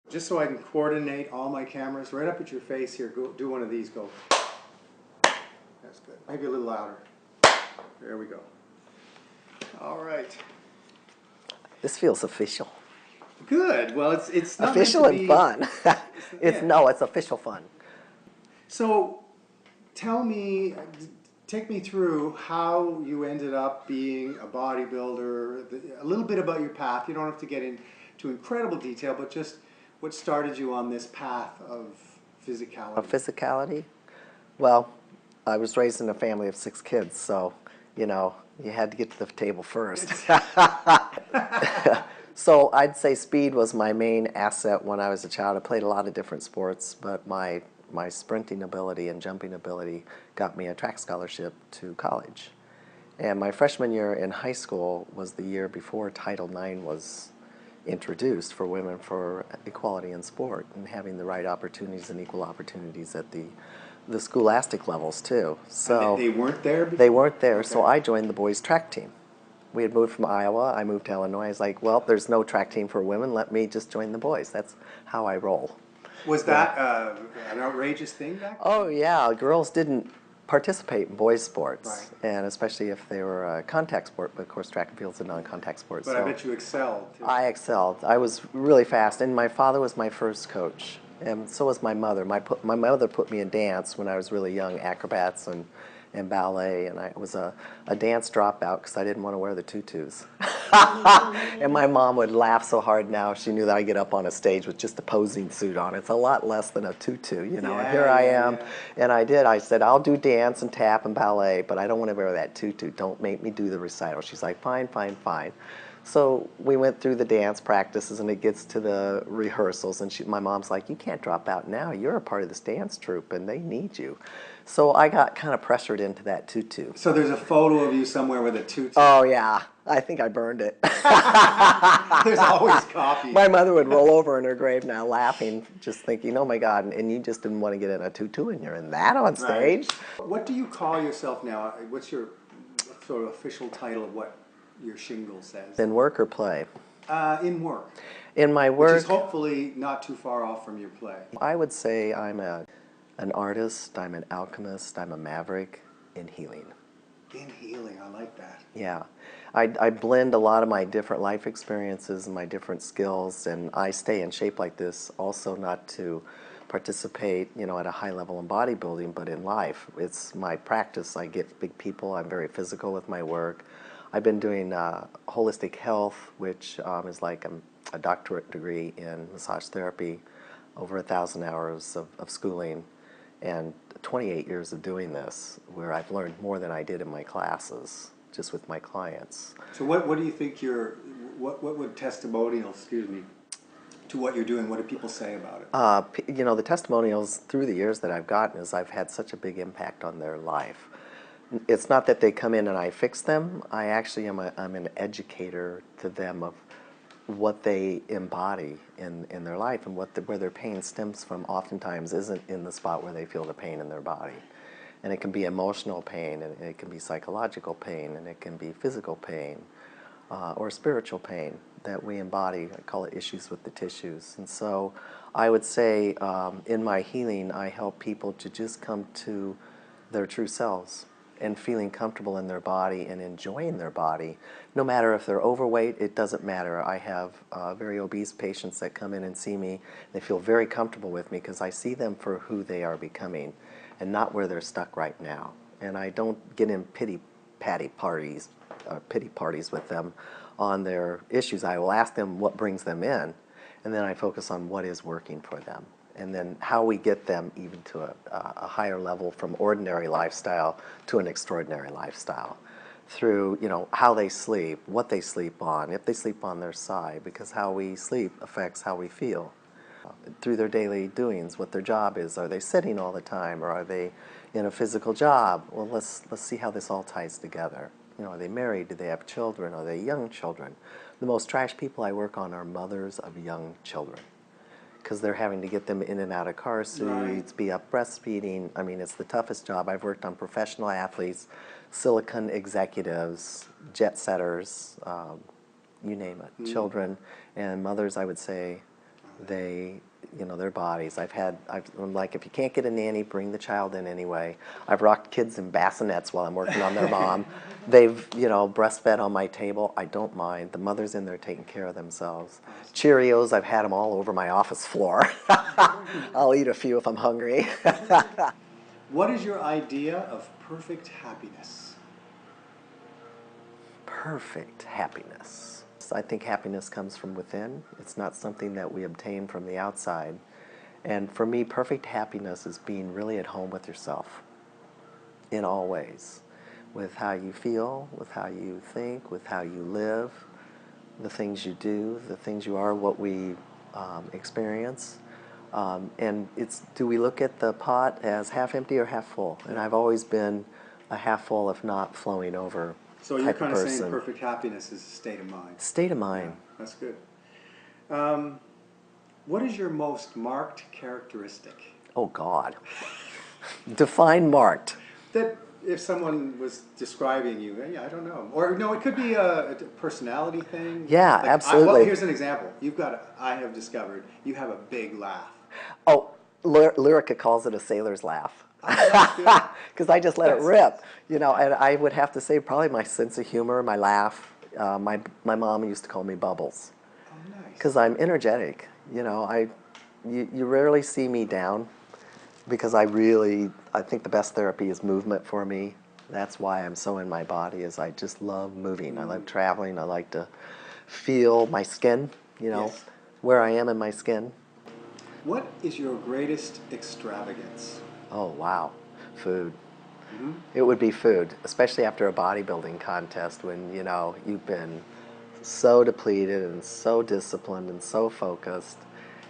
Just so I can coordinate all my cameras right up at your face here, go do one of these, go. That's good. Maybe a little louder. There we go. All right. This feels official. Good. Well, it's not official meant to and be, fun. It's official fun. So, tell me, take me through how you ended up being a bodybuilder. A little bit about your path. You don't have to get into incredible detail, but just what started you on this path of physicality. Of physicality? Well, I was raised in a family of 6 kids, so you know you had to get to the table first. So I'd say speed was my main asset when I was a child. I played a lot of different sports, but my sprinting ability and jumping ability got me a track scholarship to college. And my freshman year in high school was the year before Title IX was introduced for women for equality in sport and having the right opportunities and equal opportunities at the scholastic levels too. So and they weren't there before? They weren't there, okay. So I joined the boys track team. We had moved from Iowa, I moved to Illinois. I was like, well, there's no track team for women, let me just join the boys. That's how I roll. Was that an outrageous thing back then? Oh yeah, girls didn't participate in boys sports, right. And especially if they were a contact sport, but of course track and field's a non-contact sport. But so I bet you excelled too. I excelled. I was really fast, and my father was my first coach, and so was my mother. My mother put me in dance when I was really young, acrobats and ballet, and I was a dance dropout because I didn't want to wear the tutus. And my mom would laugh so hard now. She knew that I'd get up on a stage with just a posing suit on. It's a lot less than a tutu, you know. Yeah, and here I am, yeah. And I said, I'll do dance and tap and ballet, but I don't want to wear that tutu. Don't make me do the recital. She's like, fine, fine, fine. So we went through the dance practices, and it gets to the rehearsals, and my mom's like, you can't drop out now. You're a part of this dance troupe, and they need you. So I got kind of pressured into that tutu. So there's a photo of you somewhere with a tutu. Oh, yeah. I think I burned it. There's always copies. My mother would roll over in her grave now laughing, just thinking, oh, my God, and you just didn't want to get in a tutu, and you're in that on stage? Right. What do you call yourself now? What's your sort of official title of what your shingle says? In work or play? In work. In my work. Which is hopefully not too far off from your play. I would say I'm an artist, I'm an alchemist, I'm a maverick in healing. In healing, I like that. Yeah. I blend a lot of my different life experiences and my different skills, and I stay in shape like this also not to participate, you know, at a high level in bodybuilding, but in life. It's my practice. I get big people. I'm very physical with my work. I've been doing holistic health, which is like a doctorate degree in massage therapy, over 1,000 hours of schooling, and 28 years of doing this, where I've learned more than I did in my classes, just with my clients. So what do you think what would testimonials, excuse me, to what you're doing, what do people say about it? You know, the testimonials through the years that I've gotten is I've had such a big impact on their life. It's not that they come in and I fix them. I actually I'm an educator to them of what they embody in their life, and where their pain stems from oftentimes isn't in the spot where they feel the pain in their body. And it can be emotional pain, and it can be psychological pain, and it can be physical pain, or spiritual pain that we embody. I call it issues with the tissues. And so I would say in my healing, I help people to just come to their true selves and feeling comfortable in their body and enjoying their body. No matter if they're overweight, it doesn't matter. I have very obese patients that come in and see me. They feel very comfortable with me because I see them for who they are becoming and not where they're stuck right now. And I don't get in pity parties with them on their issues. I will ask them what brings them in, and then I focus on what is working for them, and then how we get them even to a higher level from ordinary lifestyle to an extraordinary lifestyle through, you know, how they sleep, what they sleep on, if they sleep on their side, because how we sleep affects how we feel. Through their daily doings, what their job is. Are they sitting all the time, or are they in a physical job? Well, let's see how this all ties together. You know, are they married? Do they have children? Are they young children? The most trash people I work on are mothers of young children, because they're having to get them in and out of car seats, right, be up breastfeeding. I mean, it's the toughest job. I've worked on professional athletes, silicon executives, jet setters, you name it, children, and mothers, I would say, they, you know, their bodies. I'm like, if you can't get a nanny, bring the child in anyway. I've rocked kids in bassinets while I'm working on their mom. They've, you know, breastfed on my table. I don't mind. The mother's in there taking care of themselves. Cheerios, I've had them all over my office floor. I'll eat a few if I'm hungry. What is your idea of perfect happiness? Perfect happiness. I think happiness comes from within. It's not something that we obtain from the outside. And for me, perfect happiness is being really at home with yourself in all ways. With how you feel, with how you think, with how you live, the things you do, the things you are, what we experience. And it's, do we look at the pot as half empty or half full? And I've always been a half full, if not flowing over. So you're kind of saying perfect happiness is a state of mind. State of mind. Yeah, that's good. What is your most marked characteristic? Oh, God. Define marked. That if someone was describing you, yeah, I don't know. Or no, it could be a personality thing. Yeah, like, absolutely. Well, here's an example. I have discovered, you have a big laugh. Oh, Lyrica calls it a sailor's laugh. Because I just let it rip. You know, and I would have to say probably my sense of humor, my laugh. My mom used to call me Bubbles. Oh, nice. Because I'm energetic. You know, you rarely see me down. Because I think the best therapy is movement for me. That's why I'm so in my body, is I just love moving. I love traveling. I like to feel my skin, you know, Yes. where I am in my skin. What is your greatest extravagance? Oh, wow. Food. Mm-hmm. It would be food, especially after a bodybuilding contest when, you know, you've been so depleted and so disciplined and so focused.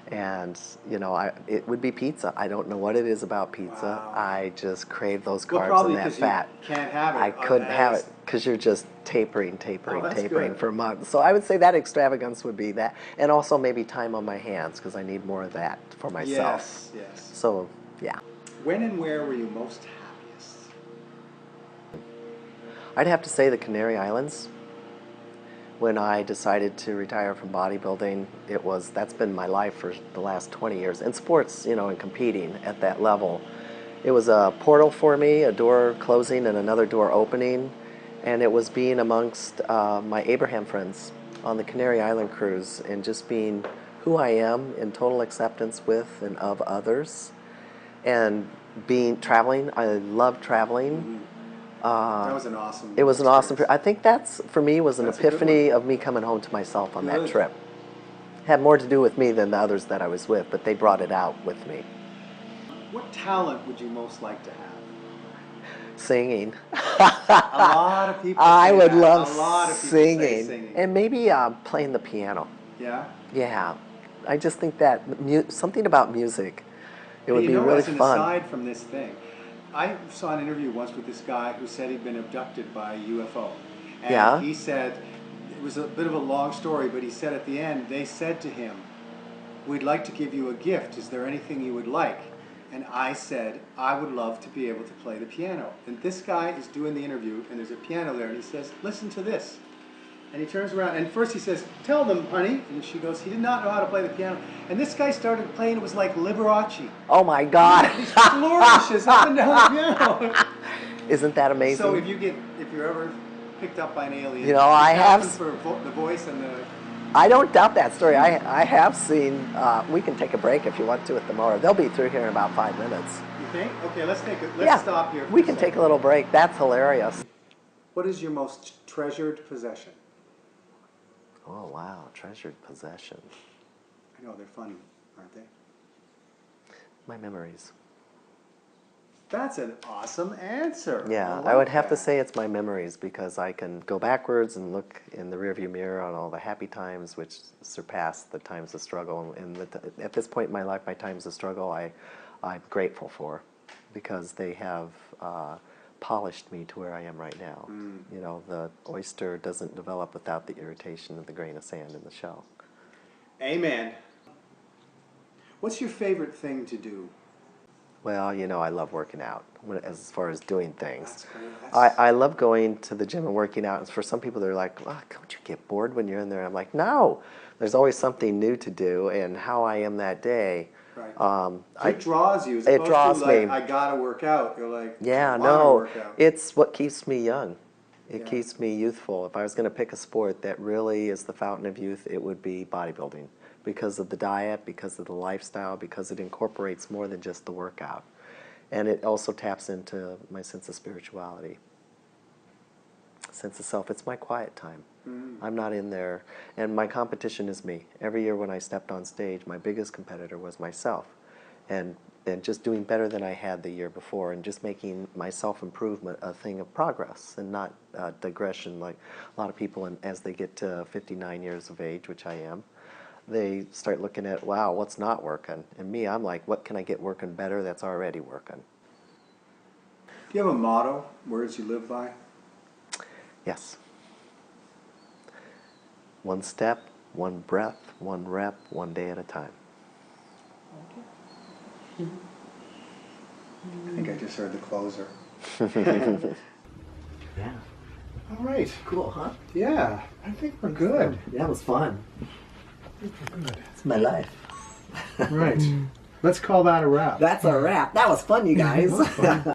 And, you know, it would be pizza. I don't know what it is about pizza. Wow. I just crave those Well, carbs probably and that 'cause you fat. can't have it. I couldn't have it because you're just tapering good. for months. So I would say that extravagance would be that. And also maybe time on my hands, because I need more of that for myself. Yes, yes. So, yeah. When and where were you most happiest? I'd have to say the Canary Islands. When I decided to retire from bodybuilding, that's been my life for the last 20 years. In sports, you know, and competing at that level. It was a portal for me, a door closing and another door opening. And it was being amongst my Abraham friends on the Canary Island cruise and just being who I am in total acceptance with and of others. And traveling, I love traveling. Mm-hmm. That was an awesome It was an awesome experience. I think that's, for me, was an That's a good epiphany of me coming home to myself on that Good. trip. Had more to do with me than the others that I was with, but they brought it out with me. What talent would you most like to have? Singing. A lot of people I say would that. love A lot of people say singing. And maybe playing the piano. Yeah? Yeah. I just think that something about music, it would be really as an fun. aside from this thing, I saw an interview once with this guy who said he'd been abducted by a UFO. And Yeah? he said, it was a bit of a long story, but he said at the end, they said to him, "We'd like to give you a gift. Is there anything you would like?" And I said, "I would love to be able to play the piano." And this guy is doing the interview, and there's a piano there, and he says, "Listen to this." And he turns around, and first he says, "Tell them, honey." And she goes, he did not know how to play the piano. And this guy started playing, it was like Liberace. Oh my God. These flourishes up and down the piano. Isn't that amazing? So if you're ever picked up by an alien, You know, I have for the voice and the... I don't doubt that story. I have seen, we can take a break if you want to at the motor. They'll be through here in about 5 minutes. You think? Okay, let's Yeah, stop here. We can take a little break. That's hilarious. What is your most treasured possession? Oh, wow. Treasured possession. I know, they're fun, aren't they? My memories. That's an awesome answer. Yeah, like I would have to that. say it's my memories, because I can go backwards and look in the rearview mirror on all the happy times which surpass the times of struggle. And at this point in my life, my times of struggle, I'm grateful for, because they have polished me to where I am right now. You know, the oyster doesn't develop without the irritation of the grain of sand in the shell. Amen. What's your favorite thing to do? Well, you know, I love working out as far as doing things. That's great. I love going to the gym and working out. And for some people, they're like, "Well, don't you get bored when you're in there?" I'm like, no, there's always something new to do, and how I am that day. Right. So it draws you. As it opposed draws to like, me. I gotta work out. You're like, Yeah, I wanna no, work out. it's what keeps me young. It Yeah. keeps me youthful. If I was going to pick a sport that really is the fountain of youth, it would be bodybuilding, because of the diet, because of the lifestyle, because it incorporates more than just the workout. And it also taps into my sense of spirituality, sense of self. It's my quiet time. I'm not in there, and my competition is me. Every year when I stepped on stage, my biggest competitor was myself, and just doing better than I had the year before, and just making my self-improvement a thing of progress and not digression like a lot of people, and as they get to 59 years of age, which I am, they start looking at, wow, what's not working? And me, I'm like, what can I get working better that's already working? Do you have a motto, words you live by? Yes. One step, one breath, one rep, one day at a time. I think I just heard the closer. Yeah. All right. Cool, huh? Yeah, I think we're good. Yeah, it was fun. Good. It's my life. Right. Let's call that a wrap. That's a wrap. That was fun, you guys.